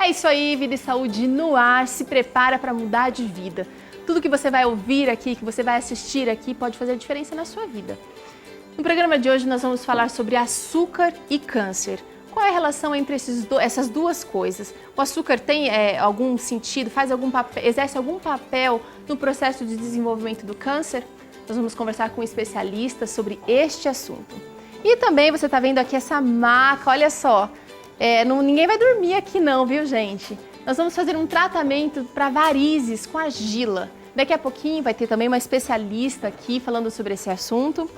É isso aí, Vida e Saúde no ar, se prepara para mudar de vida. Tudo que você vai ouvir aqui, que você vai assistir aqui, pode fazer diferença na sua vida. No programa de hoje nós vamos falar sobre açúcar e câncer. Qual é a relação entre essas duas coisas? O açúcar tem algum sentido, exerce algum papel no processo de desenvolvimento do câncer? Nós vamos conversar com um especialista sobre este assunto. E também você está vendo aqui essa maca, olha só. Ninguém vai dormir aqui não, viu, gente? Nós vamos fazer um tratamento para varizes com argila. Daqui a pouquinho vai ter também uma especialista aqui falando sobre esse assunto.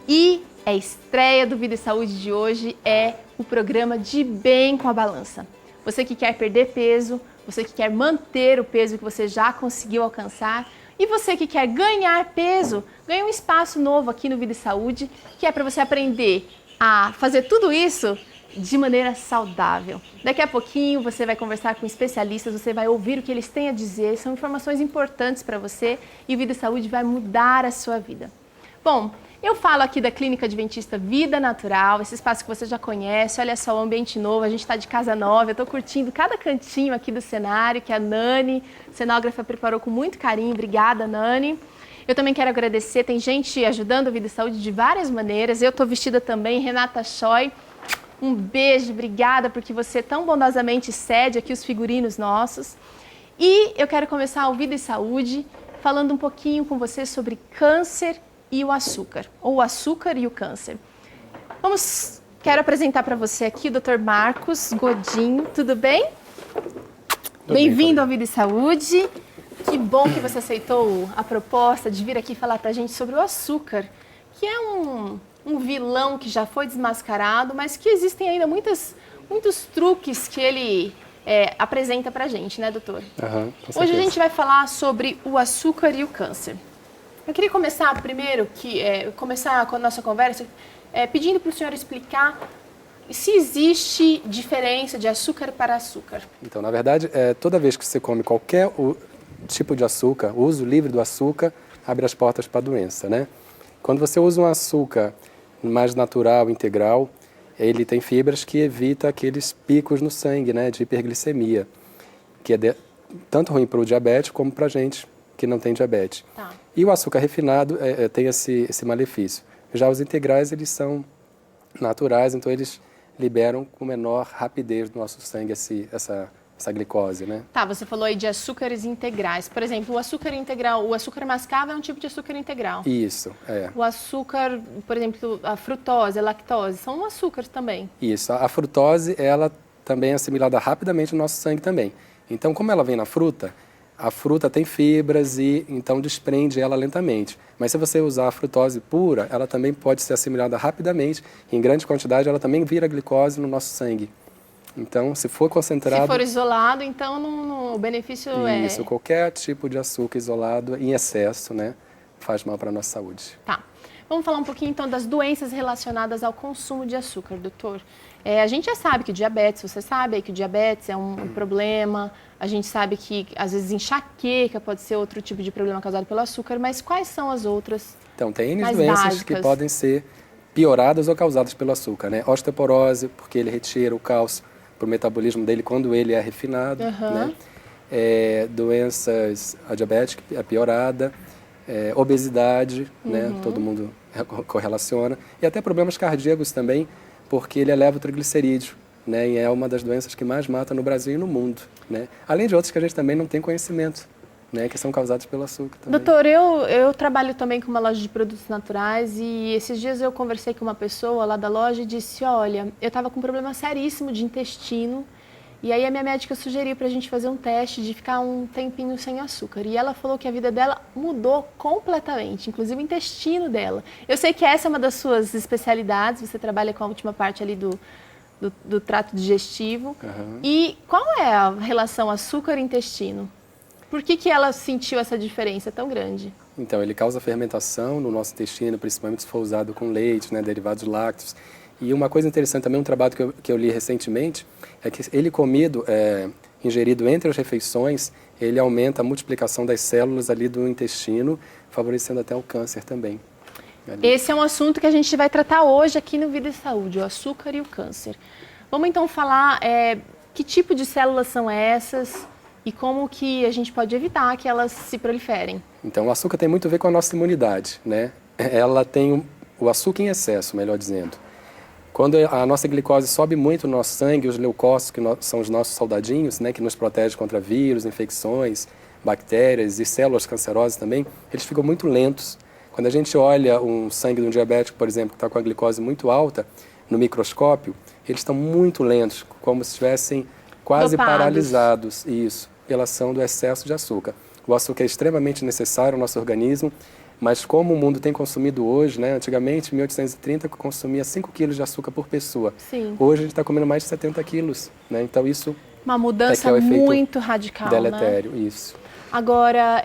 E a estreia do Vida e Saúde de hoje é o programa De Bem com a Balança. Você que quer perder peso, você que quer manter o peso que você já conseguiu alcançar e você que quer ganhar peso, ganha um espaço novo aqui no Vida e Saúde, que é para você aprender a fazer tudo isso de maneira saudável. Daqui a pouquinho você vai conversar com especialistas, você vai ouvir o que eles têm a dizer, são informações importantes para você e o Vida e Saúde vai mudar a sua vida. Bom, eu falo aqui da Clínica Adventista Vida Natural, esse espaço que você já conhece, olha só o ambiente novo, a gente está de casa nova, eu estou curtindo cada cantinho aqui do cenário que a Nani, cenógrafa, preparou com muito carinho, obrigada Nani. Eu também quero agradecer, tem gente ajudando a Vida e Saúde de várias maneiras, eu estou vestida também, Renata Choi, um beijo, obrigada porque você tão bondosamente cede aqui os figurinos nossos. E eu quero começar o Vida e Saúde falando um pouquinho com você sobre câncer e o açúcar, ou o açúcar e o câncer. Quero apresentar para você aqui o Dr. Marcos Godinho, tudo bem? Bem-vindo ao Vida e Saúde. Que bom que você aceitou a proposta de vir aqui falar para a gente sobre o açúcar, que é um vilão que já foi desmascarado, mas que existem ainda muitos truques que ele apresenta pra gente, né, doutor? Hoje a gente vai falar sobre o açúcar e o câncer. Eu queria começar primeiro, começar com a nossa conversa, pedindo para o senhor explicar se existe diferença de açúcar para açúcar. Então, na verdade, toda vez que você come qualquer tipo de açúcar, o uso livre do açúcar abre as portas para a doença, né? Quando você usa um açúcar mais natural, integral, ele tem fibras que evita aqueles picos no sangue, né, de hiperglicemia, que é tanto ruim para o diabético como para a gente que não tem diabetes. Tá. E o açúcar refinado tem esse malefício. Já os integrais, eles são naturais, então eles liberam com menor rapidez do nosso sangue essa glicose, né? Tá, você falou aí de açúcares integrais. Por exemplo, o açúcar integral, o açúcar mascavo é um tipo de açúcar integral. Isso, é. O açúcar, por exemplo, a frutose, a lactose, são açúcares também. Isso, a frutose, ela também é assimilada rapidamente no nosso sangue também. Então, como ela vem na fruta, a fruta tem fibras e então desprende ela lentamente. Mas se você usar a frutose pura, ela também pode ser assimilada rapidamente. Em grande quantidade, ela também vira glicose no nosso sangue. Então, se for concentrado... Se for isolado, então o benefício é... Isso, qualquer tipo de açúcar isolado em excesso, né, faz mal para a nossa saúde. Tá. Vamos falar um pouquinho, então, das doenças relacionadas ao consumo de açúcar, doutor. A gente já sabe que o diabetes, você sabe aí que o diabetes é um problema, a gente sabe que, às vezes, enxaqueca pode ser outro tipo de problema causado pelo açúcar, mas quais são as outras? Então, tem N mais doenças básicas que podem ser pioradas ou causadas pelo açúcar, né? Osteoporose, porque ele retira o cálcio para o metabolismo dele quando ele é refinado, né? Doenças, a diabetes é piorada, obesidade, né? Todo mundo correlaciona, e até problemas cardíacos também, porque ele eleva o triglicerídeo, né? E é uma das doenças que mais mata no Brasil e no mundo, né? Além de outras que a gente também não tem conhecimento, né? Que são causadas pelo açúcar também. Doutor, eu trabalho também com uma loja de produtos naturais e esses dias eu conversei com uma pessoa lá da loja e disse, olha, eu estava com um problema seríssimo de intestino e aí a minha médica sugeriu para a gente fazer um teste de ficar um tempinho sem açúcar. E ela falou que a vida dela mudou completamente, inclusive o intestino dela. Eu sei que essa é uma das suas especialidades, você trabalha com a última parte ali do trato digestivo. E qual é a relação açúcar e intestino? Por que ela sentiu essa diferença tão grande? Então, ele causa fermentação no nosso intestino, principalmente se for usado com leite, né, derivados lácteos. E uma coisa interessante também, um trabalho que eu li recentemente, é que ele comido, ingerido entre as refeições, ele aumenta a multiplicação das células ali do intestino, favorecendo até o câncer também. Ali. Esse é um assunto que a gente vai tratar hoje aqui no Vida e Saúde, o açúcar e o câncer. Vamos então falar Que tipo de células são essas e como que a gente pode evitar que elas se proliferem? Então, o açúcar tem muito a ver com a nossa imunidade, né? Ela tem o açúcar em excesso, melhor dizendo. Quando a nossa glicose sobe muito no nosso sangue, os leucócitos, que são os nossos soldadinhos, né, que nos protegem contra vírus, infecções, bactérias e células cancerosas também, eles ficam muito lentos. Quando a gente olha um sangue de um diabético, por exemplo, que está com a glicose muito alta, no microscópio, eles estão muito lentos, como se estivessem quase Dopados. paralisados, isso, pela ação do excesso de açúcar. O açúcar é extremamente necessário ao nosso organismo, mas como o mundo tem consumido hoje, né? Antigamente, em 1830, consumia 5 quilos de açúcar por pessoa. Sim. Hoje a gente está comendo mais de 70 quilos, né? Então isso Uma mudança é o efeito muito radical, deletério, né? isso. Agora,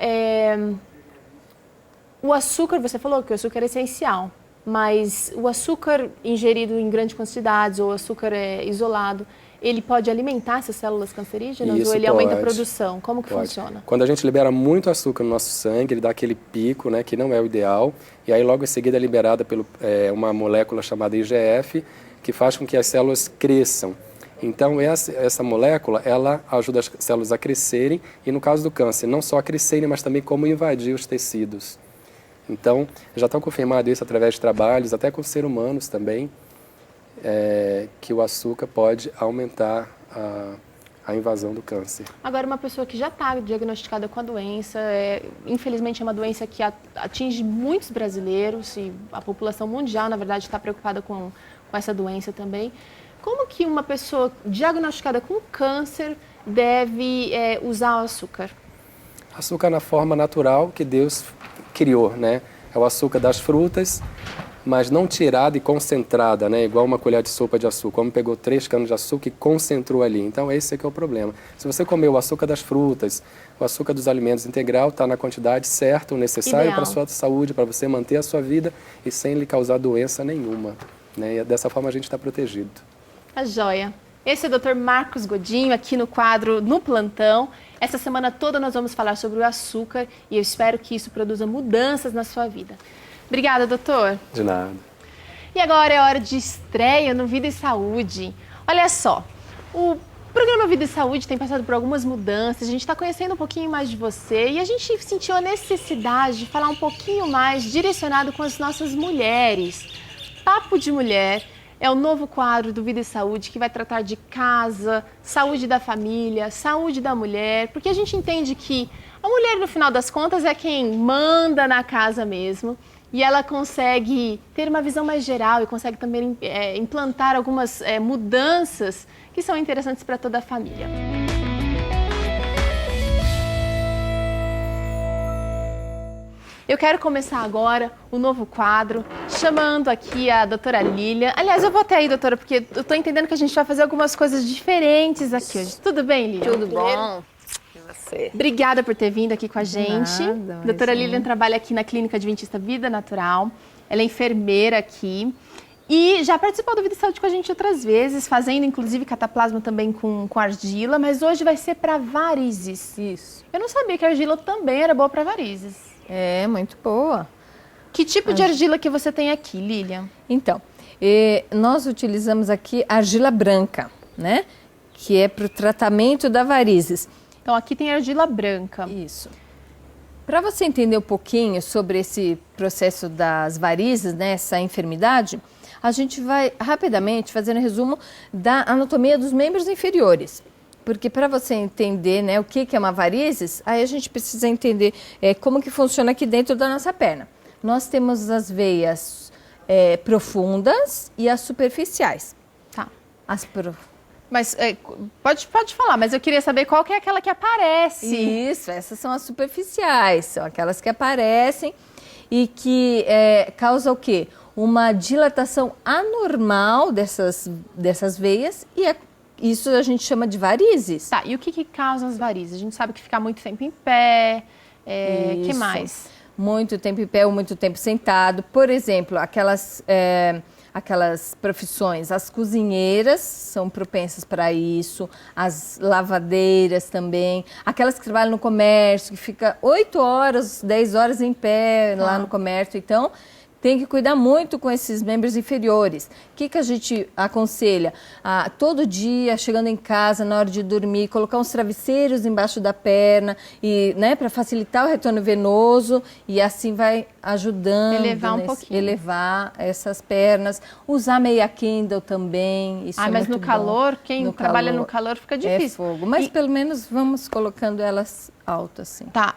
o açúcar, você falou que o açúcar é essencial, mas o açúcar ingerido em grandes quantidades ou açúcar isolado, ele pode alimentar essas células cancerígenas Isso, ou ele aumenta a pode. produção? Como que Pode. funciona? Quando a gente libera muito açúcar no nosso sangue, ele dá aquele pico, né, que não é o ideal, e aí logo em seguida é liberada por uma molécula chamada IGF, que faz com que as células cresçam. Então essa molécula, ela ajuda as células a crescerem, e no caso do câncer, não só a crescerem, mas também como invadir os tecidos. Então, já está confirmado isso através de trabalhos, até com seres humanos também, que o açúcar pode aumentar a invasão do câncer. Agora, uma pessoa que já está diagnosticada com a doença, infelizmente é uma doença que atinge muitos brasileiros e a população mundial, na verdade, está preocupada com essa doença também. Como que uma pessoa diagnosticada com câncer deve usar o açúcar? Açúcar na forma natural que Deus criou, né? É o açúcar das frutas, mas não tirada e concentrada, né? Igual uma colher de sopa de açúcar. Como pegou 3 canos de açúcar e concentrou ali. Então, esse é que é o problema. Se você comer o açúcar das frutas, o açúcar dos alimentos integral, está na quantidade certa, o necessário para a sua saúde, para você manter a sua vida e sem lhe causar doença nenhuma, né? E dessa forma a gente está protegido. Tá joia. Esse é o Dr. Marcos Godinho, aqui no quadro No Plantão. Essa semana toda nós vamos falar sobre o açúcar e eu espero que isso produza mudanças na sua vida. Obrigada, doutor. De nada. E agora é hora de estreia no Vida e Saúde. Olha só, o programa Vida e Saúde tem passado por algumas mudanças, a gente está conhecendo um pouquinho mais de você e a gente sentiu a necessidade de falar um pouquinho mais direcionado com as nossas mulheres. Papo de Mulher é o novo quadro do Vida e Saúde que vai tratar de casa, saúde da família, saúde da mulher, porque a gente entende que a mulher, no final das contas, é quem manda na casa mesmo. E ela consegue ter uma visão mais geral e consegue também implantar algumas mudanças que são interessantes para toda a família. Eu quero começar agora o novo quadro, chamando aqui a doutora Lília. Aliás, eu vou até aí, doutora, porque eu estou entendendo que a gente vai fazer algumas coisas diferentes aqui hoje. Tudo bem, Lília? Tudo bom? E você? Obrigada por ter vindo aqui com a gente. Nada, Doutora Lilian trabalha aqui na Clínica Adventista Vida Natural. Ela é enfermeira aqui e já participou do Vida e Saúde com a gente outras vezes, fazendo inclusive cataplasma também com argila, mas hoje vai ser para varizes. Isso. Eu não sabia que a argila também era boa para varizes. É, muito boa. Que tipo de argila que você tem aqui, Lilian? Então, nós utilizamos aqui argila branca, né? Que é para o tratamento da varizes. Então, aqui tem argila branca. Isso. Para você entender um pouquinho sobre esse processo das varizes, né, essa enfermidade, a gente vai rapidamente fazer um resumo da anatomia dos membros inferiores. Porque para você entender, né, o que é uma varizes, aí a gente precisa entender como que funciona aqui dentro da nossa perna. Nós temos as veias profundas e as superficiais. Tá. Mas pode falar, mas eu queria saber qual que é aquela que aparece. Isso, essas são as superficiais, são aquelas que aparecem e que causam o quê? Uma dilatação anormal dessas veias e isso a gente chama de varizes. Tá, e o que causa as varizes? A gente sabe que ficar muito tempo em pé, que mais? Muito tempo em pé ou muito tempo sentado. Por exemplo, aquelas profissões, as cozinheiras são propensas para isso, as lavadeiras também, aquelas que trabalham no comércio, que fica 8 horas, 10 horas em pé lá no comércio, então tem que cuidar muito com esses membros inferiores. O que a gente aconselha? Todo dia, chegando em casa, na hora de dormir, colocar uns travesseiros embaixo da perna, e, né, para facilitar o retorno venoso, e assim vai ajudando elevar um pouquinho. Elevar essas pernas. Usar meia Kindle também, isso é mas muito no calor, bom. quem trabalha no calor fica difícil. É fogo, mas pelo menos vamos colocando elas alto assim. Tá,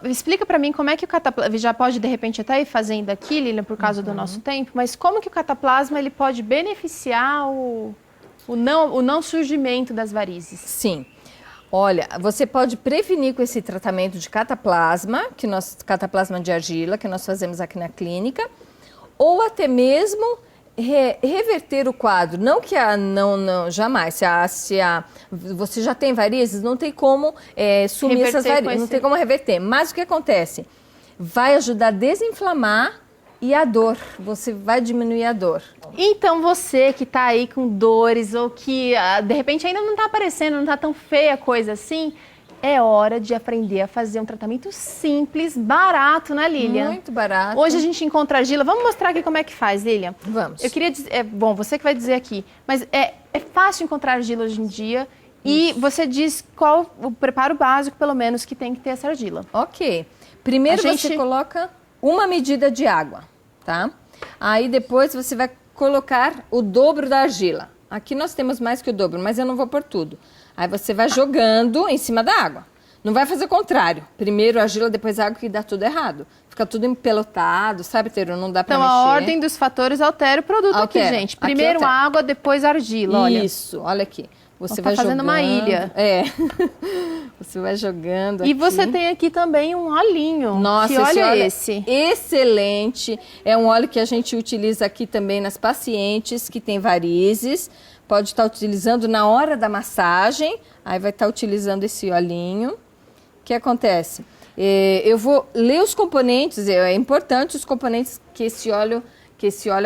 explica pra mim como é que o cataplasma, já pode de repente até ir fazendo aqui, Lilian, por causa do nosso tempo, mas como que o cataplasma ele pode beneficiar o não surgimento das varizes? Sim. Olha, você pode prevenir com esse tratamento de cataplasma, cataplasma de argila, que nós fazemos aqui na clínica, ou até mesmo reverter o quadro. Não que jamais. Se você já tem varizes, não tem como sumir essas varizes, não tem como reverter. Mas o que acontece? Vai ajudar a desinflamar e a dor. Você vai diminuir a dor. Então você que está aí com dores ou que de repente ainda não está aparecendo, não está tão feia a coisa assim, é hora de aprender a fazer um tratamento simples, barato, né, Lilian? Muito barato. Hoje a gente encontra argila. Vamos mostrar aqui como é que faz, Lilian? Vamos. Eu queria dizer, bom, você que vai dizer aqui, mas é fácil encontrar argila hoje em dia. E você diz qual o preparo básico, pelo menos, que tem que ter essa argila. Ok. Primeiro você coloca uma medida de água, tá? Aí depois você vai colocar o dobro da argila. Aqui nós temos mais que o dobro, mas eu não vou pôr tudo. Aí você vai jogando em cima da água. Não vai fazer o contrário. Primeiro a argila, depois a água, que dá tudo errado. Fica tudo empelotado, sabe, Teru? Não dá pra mexer. Então a ordem dos fatores altera o produto aqui, gente. Primeiro água, depois argila, olha. Isso, olha aqui. Você vai fazendo uma ilha. Você vai jogando aqui. E você tem aqui também um olhinho. Nossa, que óleo é esse? Excelente. É um óleo que a gente utiliza aqui também nas pacientes que têm varizes. Pode estar utilizando na hora da massagem. Aí vai estar utilizando esse olhinho. O que acontece? Eu vou ler os componentes. É importante os componentes que esse óleo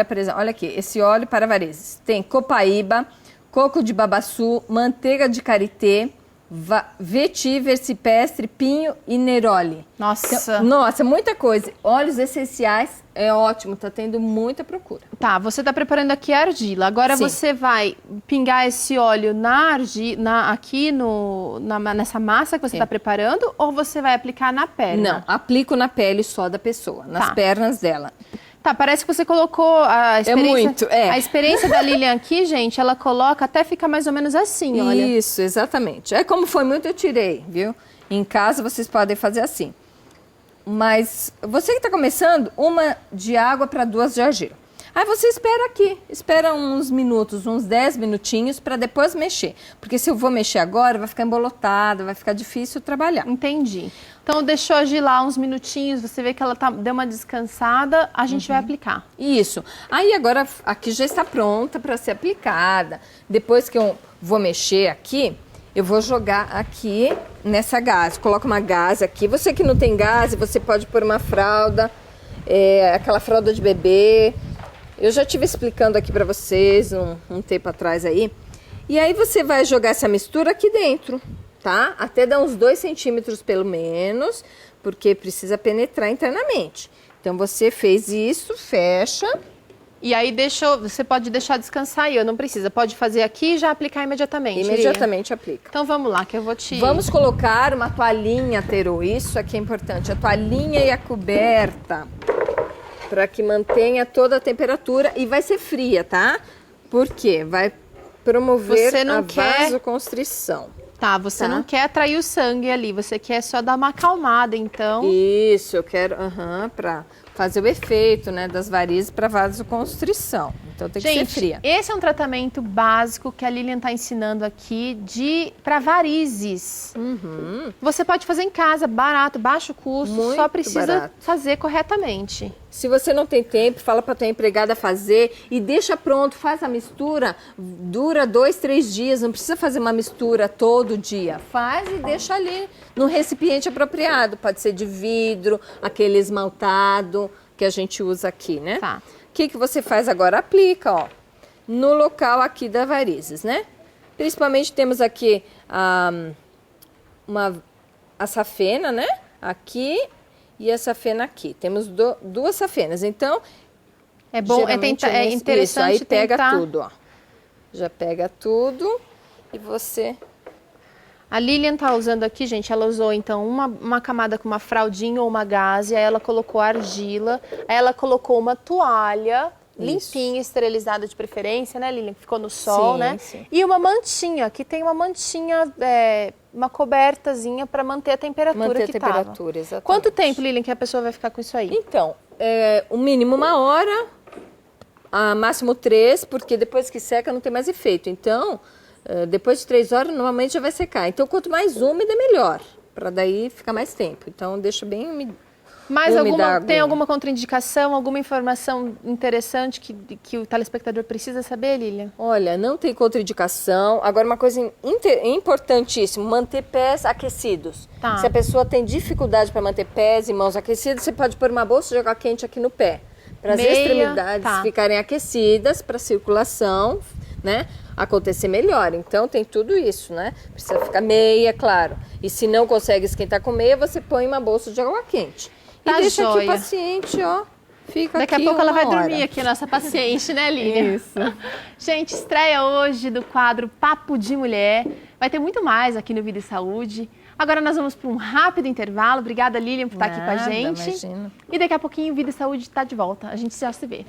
apresenta. Olha aqui, esse óleo para varizes. Tem copaíba, coco de babaçu, manteiga de karité, vetiver, ciprestre, pinho e neroli. Nossa! Então, nossa, muita coisa. Óleos essenciais é ótimo, tá tendo muita procura. Tá, você tá preparando aqui a argila. Agora você vai pingar esse óleo nessa massa que você tá preparando, ou você vai aplicar na perna? Não, aplico na pele só da pessoa, nas pernas dela. Tá, parece que você colocou a experiência... A experiência da Lilian aqui, gente, ela coloca até ficar mais ou menos assim, olha. Isso, exatamente. Como foi muito, eu tirei, viu? Em casa vocês podem fazer assim. Mas você que está começando, uma de água para 2 de argila. Aí você espera aqui, espera uns minutos, uns 10 minutinhos para depois mexer. Porque se eu vou mexer agora, vai ficar embolotado, vai ficar difícil trabalhar. Entendi. Então deixou agilar uns minutinhos, você vê que ela deu uma descansada, a gente vai aplicar. Isso. Aí agora aqui já está pronta para ser aplicada. Depois que eu vou mexer aqui, eu vou jogar aqui nessa gaze. Coloca uma gaze aqui. Você que não tem gaze, você pode pôr uma fralda, aquela fralda de bebê. Eu já estive explicando aqui para vocês um tempo atrás aí. E aí você vai jogar essa mistura aqui dentro, tá? Até dar uns 2 centímetros pelo menos, porque precisa penetrar internamente. Então você fez isso, fecha. E aí você pode deixar descansar aí, não precisa. Pode fazer aqui e já aplicar imediatamente. Imediatamente aplica. Então vamos lá, que eu vou Vamos colocar uma toalhinha, Teru, isso aqui é importante. A toalhinha e a coberta, para que mantenha toda a temperatura, e vai ser fria, tá? Por quê? Vai promover a vasoconstrição. Tá, você não quer atrair o sangue ali, você quer só dar uma acalmada, então. Isso, eu quero, para fazer o efeito, né, das varizes para vasoconstrição. Então tem que ser fria. Esse é um tratamento básico que a Lilian está ensinando aqui para varizes. Você pode fazer em casa, barato, baixo custo, muito só precisa barato. fazer corretamente. Se você não tem tempo, fala para tua empregada fazer e deixa pronto, faz a mistura, dura 2, 3 dias, não precisa fazer uma mistura todo dia. Faz e deixa ali no recipiente apropriado, pode ser de vidro, aquele esmaltado que a gente usa aqui, né? Tá. O que você faz agora? Aplica, ó, no local aqui da varizes, né? Principalmente temos aqui a safena, né? Aqui e a safena aqui. Temos 2 safenas. Então, É bom, é interessante isso, aí pega tentar... tudo, ó. Já pega tudo e você... A Lilian tá usando aqui, gente, ela usou então uma camada com uma fraldinha ou uma gaze, aí ela colocou argila, aí ela colocou uma toalha limpinha, esterilizada de preferência, né, Lilian? Que ficou no sol, né? Sim. E uma mantinha, aqui tem uma mantinha, uma cobertazinha para manter a temperatura que tava. Exatamente. Quanto tempo, Lilian, que a pessoa vai ficar com isso aí? Então, o mínimo 1 hora, a máximo 3, porque depois que seca não tem mais efeito. Então, depois de 3 horas, normalmente já vai secar. Então, quanto mais úmida, melhor, para daí ficar mais tempo. Então, deixa bem úmido. Mas tem alguma contraindicação, alguma informação interessante que o telespectador precisa saber, Lilian? Olha, não tem contraindicação. Agora, uma coisa importantíssima, manter pés aquecidos. Tá. Se a pessoa tem dificuldade para manter pés e mãos aquecidas, você pode pôr uma bolsa e jogar quente aqui no pé. Para as extremidades ficarem aquecidas, para a circulação, né, acontecer melhor. Então, tem tudo isso, né? Precisa ficar meia, claro. E se não consegue esquentar com meia, você põe uma bolsa de água quente. Tá, e deixa joia. aqui o paciente, ó. Fica Daqui aqui a pouco ela vai 1 hora. dormir aqui, nossa paciente, né, Lilian? Isso. Gente, estreia hoje do quadro Papo de Mulher. Vai ter muito mais aqui no Vida e Saúde. Agora nós vamos para um rápido intervalo. Obrigada, Lilian, por estar aqui com a gente. Imagina. E daqui a pouquinho o Vida e Saúde está de volta. A gente já se vê.